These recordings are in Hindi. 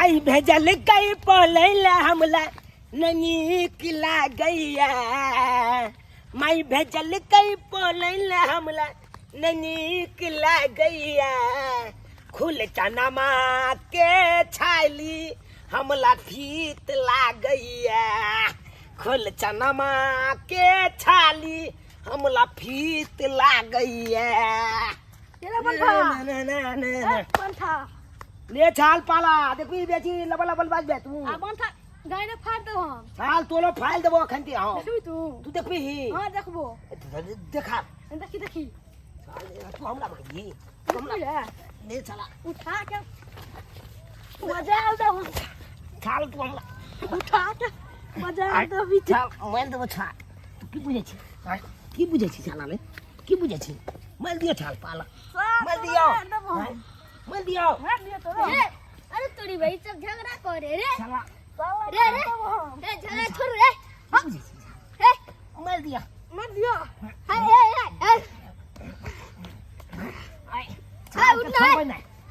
माई भेजल कई पोलैला हमला नीक लागैया माई भेजल कई पोलैला हमला नीक लागैया खुल चनमा के छाली हमला फीत लागैया खुल चनमा के छाली हमला फीत लागैया ले छाल पाला देखी बेची लबल लबल बाज बे तू गायने फाड़ दो हम छाल तोलो फाइल देबो खंती हां देखबी तू देखबी ही हां देखबो देखा देखी तू हमरा भाई हमला ले चला उठा के मजा दो छाल तू हमरा उठा के मजा दो भी छाल मैं देबो छाल तू की बुझे छी की बुझे छी छाला में की बुझे छी मैं दियो छाल पाला मैं दियो मैं दियो तो अरे तोरी भाई सब झगड़ा करे रे छाला रे रे झगड़ा छोड़ रे हे मैं दिया हाय हाय हाय उठ हाय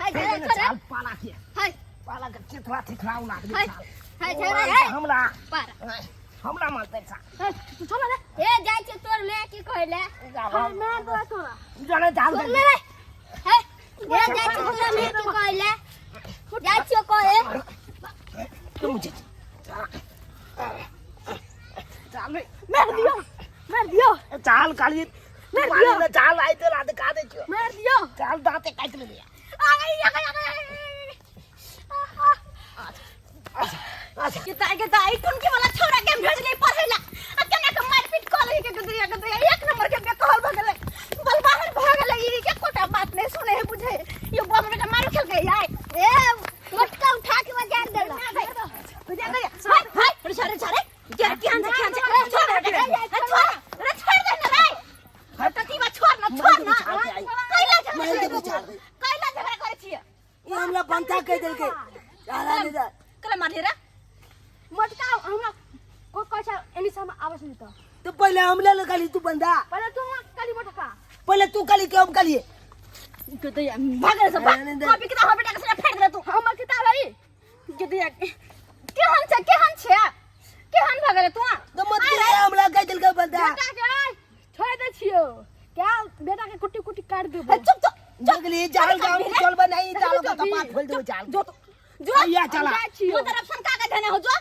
हाय छाल पाला के हाय पाला के चिथरा चिथरा उला के हाय झगड़ा हमरा पार हमरा मारते छा तू छोड़ रे ए जाय छ तोर ले की कहले मैं तोरा तोरा जाने जाल ले हे ए जाय छ तोरा ले की कहले जाय छ कहे तू मुझे चाल मार दियो चाल काली मार दियो में चाल आई तो रात का दे छो मार दियो चाल दाते काट ले दिया अच्छा के ताई तुम के वाला छोरा के भेज गई पढ़ेला आ केना के मारपीट कर के गदरिया एक नंबर के बेकहल भ गेले बलबाहर भ गेले ई के कोटा बात नहीं सुने है बुझे ये बम बेटा मारो खेल के आए ए मटका उठा के वजान दे बुझा गया हाय हाय अरे सारे क्या ध्यान से छोड़ दे ना रे हटती बा छोड़ ना कैला झगड़ा करे छिए ये हमरा बनता कह देल के साला ने जा कला मार रे मटका हमरा को कैसा एनी सम आवाज नहीं तो पहले हमले लगाली तू बंदा पहले तू काली मटका पहले तू काली के हम काली के तो भागे सब कॉपी किताब बेटा के साथ फेंक दे तू हमर किताब है के दिया केहन भागे तू तो मत के हमला कह देल के बंदा बेटा के छोड़ दे छियो क्या बेटा के कुटी कुटी काट दे चुप जगली जाल गांव चल बनाई जाल का कपाट खोल दे जाल जो या चला वो तरफ शंका का धने हो जो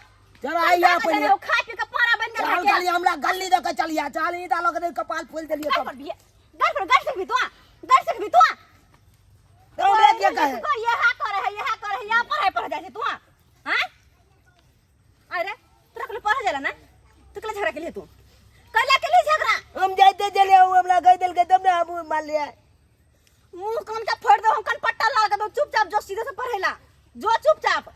चला आइया पहले खा पी के पारा बन जाल गया गाली हमला गल्ली दे के चलिया चाल ई डालो के कपाल खोल देलिए घर पर घर सकबी तू तो रे क्या कहे ये हा करे है यहां पढ़ जाए तू हां अरे तोरा के पढ़ जाला ना तू के झगड़ा के लिए तू कला के लिए झगड़ा हम जाते चले हमला कह देल के तब ना हम मान लिया मुंह कान का फोड़ दो हम कान पट्टा लगा के दो चुपचाप जो सीधे से पढ़ेला जो चुपचाप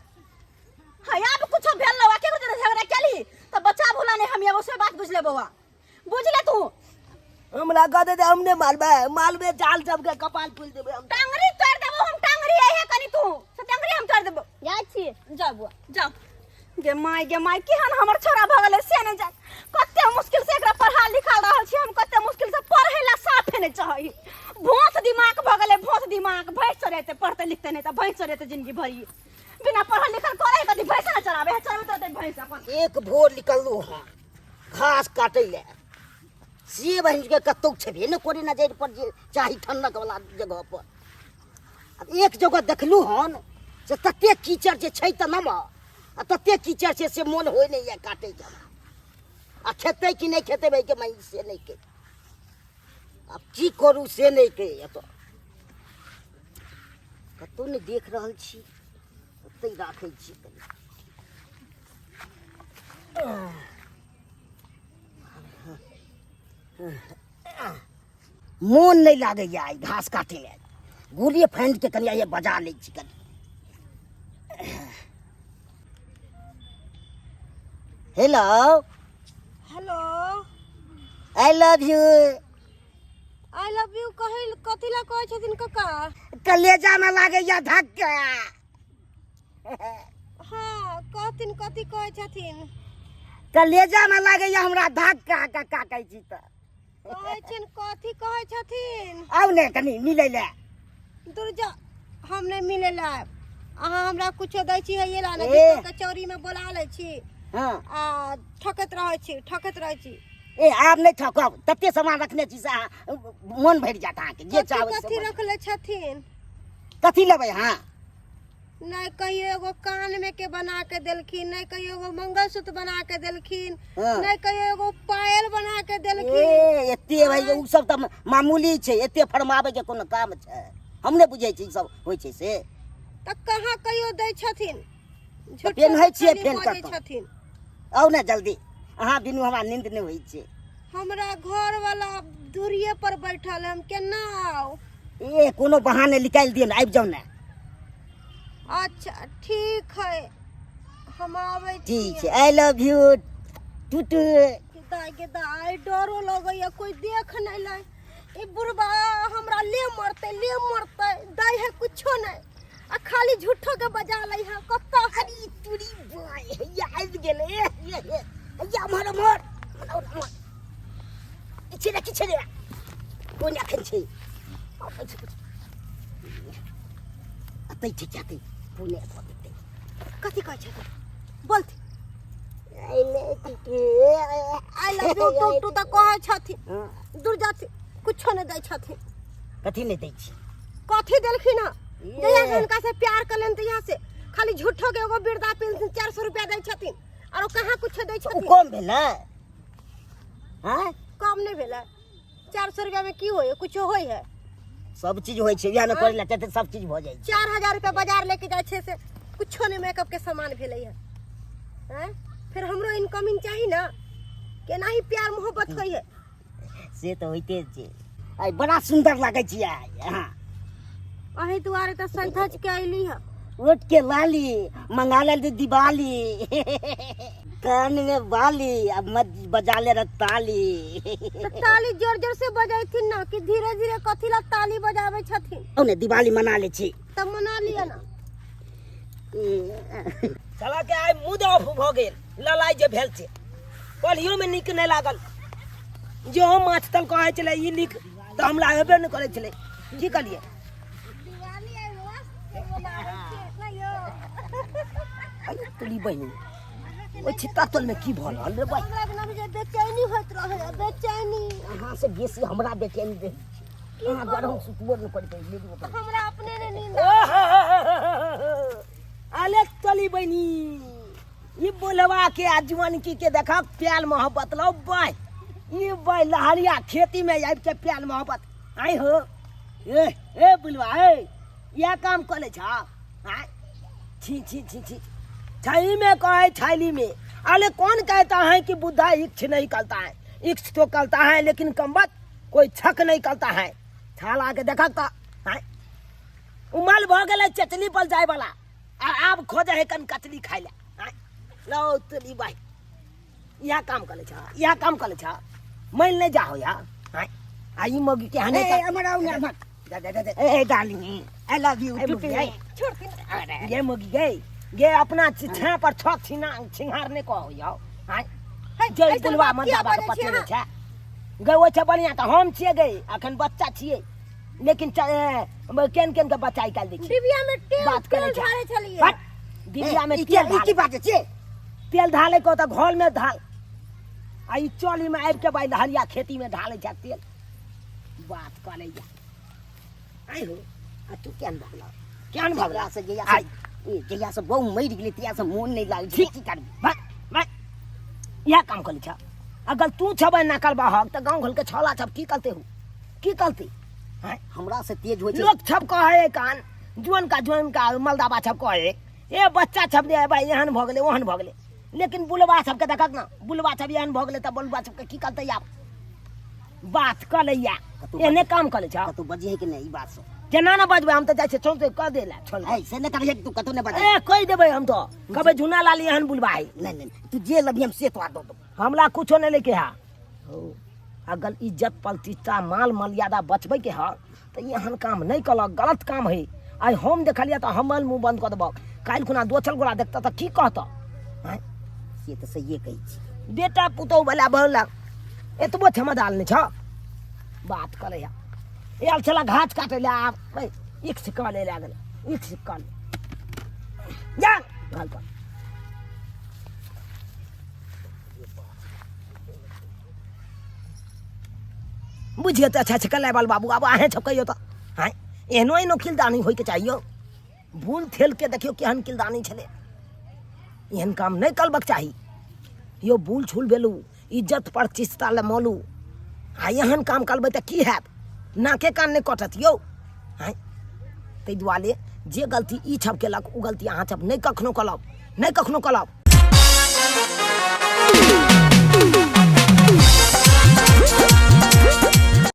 हां अब कुछ भेल लवा के झगड़ा केली तो बच्चा भूला नहीं हम ये उसे बात बुझ ले बउआ बुझ ले तू हमला कह दे हमने मालबे चाल सब के कपाल फूल देबे हम टांगरी तोड़ देबो हम टांगरी है कनी तू से टांगरी हम तोड़ देबो जाय छी जा बुआ जाओ गे माय केहन हमर छोरा भ गेले से नहीं जाय कते मुश्किल से एकरा पढ़ा लिखा रहल छी हम कते मुश्किल से पढ़ेला साफे नहीं चाहि भोंस दिमाग भ गेले भोंस दिमाग भैंस रहते पढ़ते लिखते नहीं त भैंस रहते जिंदगी भरी बिना पढ़ल लिखल करे कदी भैंस ना चलावे चलते तो भैंस अपन एक भोर निकललू हां घास काटे ले से बहिन के कतौ छबे न कोरी नजर पर जे चाही ठंडक वाला जगह पर अब एक जगह देखलू हन से तते कीचड़ जे छै त नम आ तते कीचड़ से मन होय नहीं है काटे के आ खेते कि नहीं खेते भाई के मैं से नहीं के अब की करू से नहीं के तो कतौ नहीं देख रहल छी ओतै राखै छी मोन नहीं लागे आई घास काटे ले गुड़िए फाइन के कनिया ये बजा ले छी कनी हेलो आई लव यू कहल कथिला कहै छथिन कका कलेजा में लागे या धक्का हां कहथिन कथि कहै छथिन कलेजा में लागे या हमरा धक्का कक्का कहै छी त कहै छन कथि कहै छथिन आउ ने कनी मिलै ले दुर्जा हम नहीं मिले ला अहाँ हमरा कुछो दै छी है ये लाने ए। कचौरी में बोला लै छी हाँ आ ठकत रहै छी ए आब नहीं ठकब तते सामान रखने छी से मन भर जात अहाँके जे चाहबै कथी से रखले छथिन कथी लेबै हाँ नहीं कहियो एगो कान में के बना के देलखिन नहीं कहियो एगो मंगलसूत्र बना के देलखिन हाँ। नहीं कहियो एगो पायल बना के देलखिन ए एते भाई उ सब त मामूली छै एते फरमावे के कोनो काम छै हम नहीं बुझै छी ई सब होइ छै से त कहाँ कहियो दै छथिन पेन्है छियै खाली फेन बजै कतऽ? छथिन आउ ने जल्दी अहाँ बिनु हमरा नींद नहीं होइ छै हमरा घर वाला दूरिये पर बैठल है हम केना आऊ ए कोनो बहाने निकाल दियौ ने आबि जाउ ने अच्छा ठीक है हम आवे ठीक छै आई लव यू टूटू दाई डरो लगैया कोई देख नहीं ले ई बुढ़बा हमरा ले मरते दाई है कुछो नहीं आ खाली झूठो के बजा लै है कत्ता अरे तुरी भाई या आबि गेलै या मर किछ रे कोन एखन छै अतै छै जाते पुणे भऽ जेतै कथी कहै छै बोलती आइले आई लव यू टू त कहै छथिन दूर जाती कुछो नहीं दै छथिन कथी नहीं दै छी कथी देलखिन है जहिया से उनका से प्यार करलन तहिया से खाली झूठो के एगो वृद्धा पेंशन 400 रुपया दै छथिन और कहाँ कुछो दै उ छथिन कम भेलै हैं कम नहीं भेलै 400 रुपया में की होय कुछो होय है सब चीज होइ छै बियाह न करै ला चाहते सब चीज भऽ जाइ छै 4000 रुपया बाजार लेके जाय छे से कुछो नहीं मेकअप के सामान भेलै है हैं फिर हमरो इनकमिंग चाहिए ना केना ही प्यार मोहब्बत होय है से तो होइते छै आई बड़ा सुंदर लागै छी आई हां अही दुआरे त संथच के आइली है उठ के लाली मंगा ले दिवाली कान में बाली अब मत बजा ले रे ताली तो ताली जोर जोर से बजाइथिन ना कि धीरे धीरे कथी ला ताली बजावे छथिन औने दिवाली मना ले छी तब मना लिया ना चला के आइ मुद ऑफ भ गेल ललाई जे भेल छै पढ़ियो में नीक नहीं लागल जो हम माछ तल कहै छलै ई लिख त हमरा हेबे नहीं करै छलै की करिए दिवाली आइ वास्ते बोलावे छै ना यो अरे तुली बहिनी ओ छित्ता तल में की भल रे भाई हमरा के नाम जे बेचैनी होत रहे बेचैनी अहाँ से बेसी हमरा बेचैनी दे अहाँ गरम सुतबो नहीं पड़ते ले दो हमरा अपने ने नींद आले तली बनी ई बोलवा के आजवान की के देखा प्यार मोहब्बत लो बाय ई बाय लहरिया खेती में आबि के प्यार मोहब्बत आई हो ए बुलवा ए या काम कर ले छा हां छी छाई में कहे छैली में अरे कौन कहता है कि बुद्धा इक्ष नहीं करता है इक्ष तो करता है लेकिन कमबत कोई छक नहीं करता है छाल आके देखा तो उमल भ गेले चटनी पर जाए वाला आब खोजे है कन कचली खाई ले लो तली भाई यह काम कर ले छा यह काम कर ले छा मैल नहीं जाओ यार आई मगी के हने ए हमरा उन्हें मत ए darling I love you too छोड़ के ये मगी गई गे अपना छे पर छक सिंहार ने कहो जाओ हां जय बुलवा मन दाबा के पत्नी ने छे गई वो छे बढ़िया त हम छिए गई अखन बच्चा छिए लेकिन केन के बच्चा निकाल दै छी डिबिया में तेल बात करे छे ढारे छलिए डिबिया में तेल की बात छै तेल ढाले को त घर में ढाल आई चोली में आबि के भाई लहरिया खेती में ढाले छे तेल बात करे जा आई हो आ तू केन भगला केन भगला से जया आई जया से बहु मर गेली तिया से मोन नहीं लाग ठीक की करबी भाई यह काम कर ले अगर तू छबे ना करबा हक त गांव घर के छौला छब की करते हो की करते हैं हमरा से तेज होय छै लोग छब कहे कान जुअन का मलदाबा छब कहे ए बच्चा छब दे भाई एहन भ गेले ओहन भ गेले लेकिन बुलवा सब के देखक ना बुलवा छब एहन भ गेले त बुलवा सब के की करते आप बात कर लैया एने काम कर ले छ तू बजे है कि नहीं ई बात से जेना ना बजबे हम त जाय छै चौंते क देला छोड़ ऐसे न करे तू कतो न बजे ए कह देबे हम तो कबे झुना लाली एहन बुलवा है नहीं तू जे लबी हम से तो दो हमला कुछो नहीं लेके हा अगर इज्जत प्रतिष्ठा माल मर्यादा बचबे के हा तो एहन काम नहीं कल गलत काम है आई हम देखलिए तो हम मुंह बंद कर देब काल खुना दोचल गोला देखता तो की कहता से तो सही कही छी बेटा पुतौ वाला बोला एतबो क्षमदाल नहीं छ बात करे यार चला घास काटे ले आप एक से ले लागल एक से जा घर पर बुझिए तो अच्छा कल बाल बाबू अब आहे छपकइयो तो हाँ एहनो एहनो किलदानी होइके चाहिए भूल थेल के देखियो केहन किलदानी छले एहन काम नहीं करबक चाही यो भूल छूल भेलू इज्जत पर चिस्ता ले मोलू आ एहन काम करबै तऽ की हैत नाके कान नहीं कटत यो हाँ ताहि दुआरे जे गलती ई छप केलक ओ गलती अहाँ छप नहीं कखनो कलब